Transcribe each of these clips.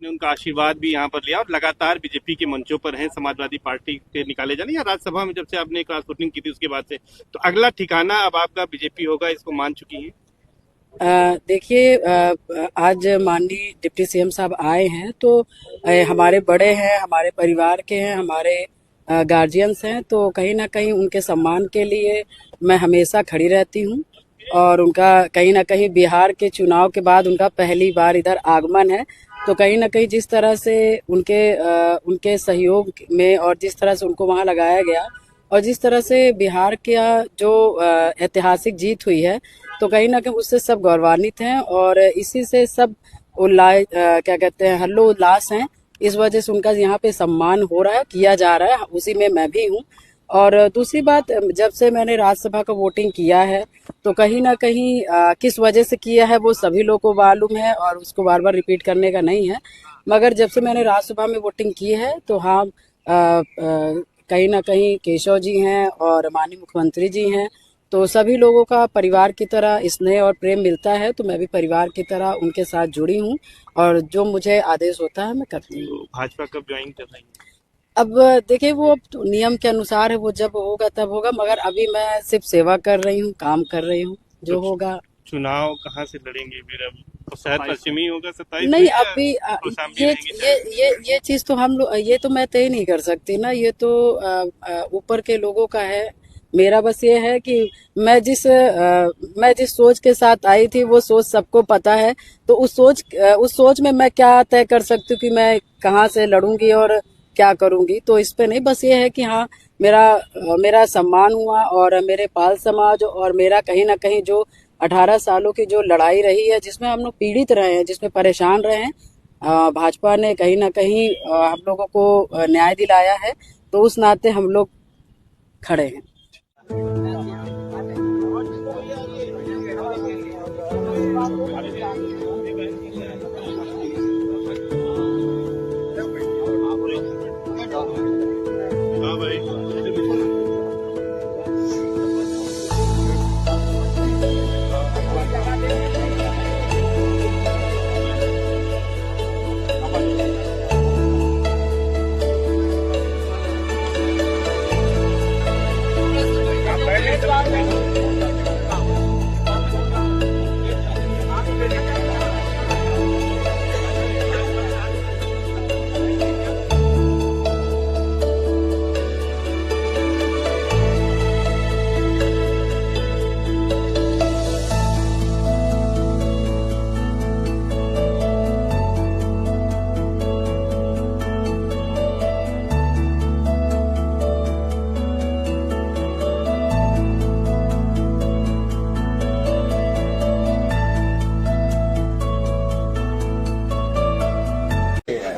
ने उनका आशीर्वाद भी यहाँ पर लिया और लगातार बीजेपी के मंचों पर हैं समाजवादी पार्टी के निकाले जाने या राज्यसभा में जब से आपने क्रॉस वोटिंग की थी उसके बाद से, तो अगला ठिकाना अब आपका बीजेपी होगा, इसको मान चुकी हैं? देखिए, आज माननीय डिप्टी सीएम साहब आए हैं तो हमारे बड़े हैं, हमारे परिवार के हैं, हमारे गार्जियंस हैं, तो कहीं ना कहीं उनके सम्मान के लिए मैं हमेशा खड़ी रहती हूँ। और उनका कहीं ना कहीं बिहार के चुनाव के बाद उनका पहली बार इधर आगमन है, तो कहीं ना कहीं जिस तरह से उनके सहयोग में और जिस तरह से उनको वहाँ लगाया गया और जिस तरह से बिहार का जो ऐतिहासिक जीत हुई है, तो कहीं ना कहीं उससे सब गौरवान्वित हैं और इसी से सब क्या कहते हैं, हल्लो उल्लास हैं। इस वजह से उनका यहाँ पे सम्मान हो रहा है, किया जा रहा है, उसी में मैं भी हूँ। और दूसरी बात, जब से मैंने राज्यसभा का वोटिंग किया है तो कहीं ना कहीं किस वजह से किया है वो सभी लोगों को मालूम है और उसको बार बार रिपीट करने का नहीं है। मगर जब से मैंने राज्यसभा में वोटिंग की है तो हाँ, कहीं ना कहीं केशव जी हैं और माननीय मुख्यमंत्री जी हैं, तो सभी लोगों का परिवार की तरह स्नेह और प्रेम मिलता है, तो मैं भी परिवार की तरह उनके साथ जुड़ी हूँ और जो मुझे आदेश होता है मैं करती हूँ। तो भाजपा कब ज्वाइन कर रही हैं? अब देखिए, वो अब तो नियम के अनुसार है, वो जब होगा तब होगा, मगर अभी मैं सिर्फ सेवा कर रही हूँ, काम कर रही हूँ, जो तो होगा। चुनाव कहाँ से लड़ेंगे फिर? अब तो शायद पश्चिमी होगा 27 में नहीं, या अभी कौशाम्बी ये रहेंगे शायद? ये चीज तो हम लोग, ये तो मैं तय नहीं कर सकती ना, ये तो ऊपर के लोगों का है। मेरा बस ये है कि मैं जिस सोच के साथ आई थी वो सोच सबको पता है, तो उस सोच में मैं क्या तय कर सकती हूँ कि मैं कहाँ से लड़ूंगी और क्या करूंगी। तो इस पे नहीं, बस ये है कि हाँ, मेरा सम्मान हुआ और मेरे पाल समाज और मेरा कहीं ना कहीं जो 18 सालों की जो लड़ाई रही है, जिसमें हम लोग पीड़ित रहे हैं, जिसमें परेशान रहे हैं, भाजपा ने कहीं ना कहीं हम लोगों को न्याय दिलाया है, तो उस नाते हम लोग खड़े हैं। हाँ भाई।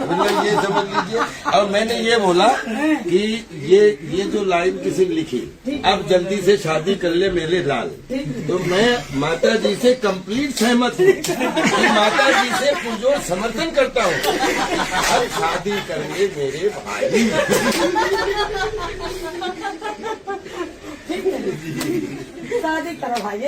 मतलब ये समझ लीजिए। और मैंने ये बोला कि ये जो लाइन किसी ने लिखी, अब जल्दी से शादी कर ले मेरे लाल, तो मैं माता जी से कंप्लीट सहमत हूँ कि माता जी से पुरजोर समर्थन करता हूँ। अब शादी करेंगे मेरे भाई। शादी करो भाई।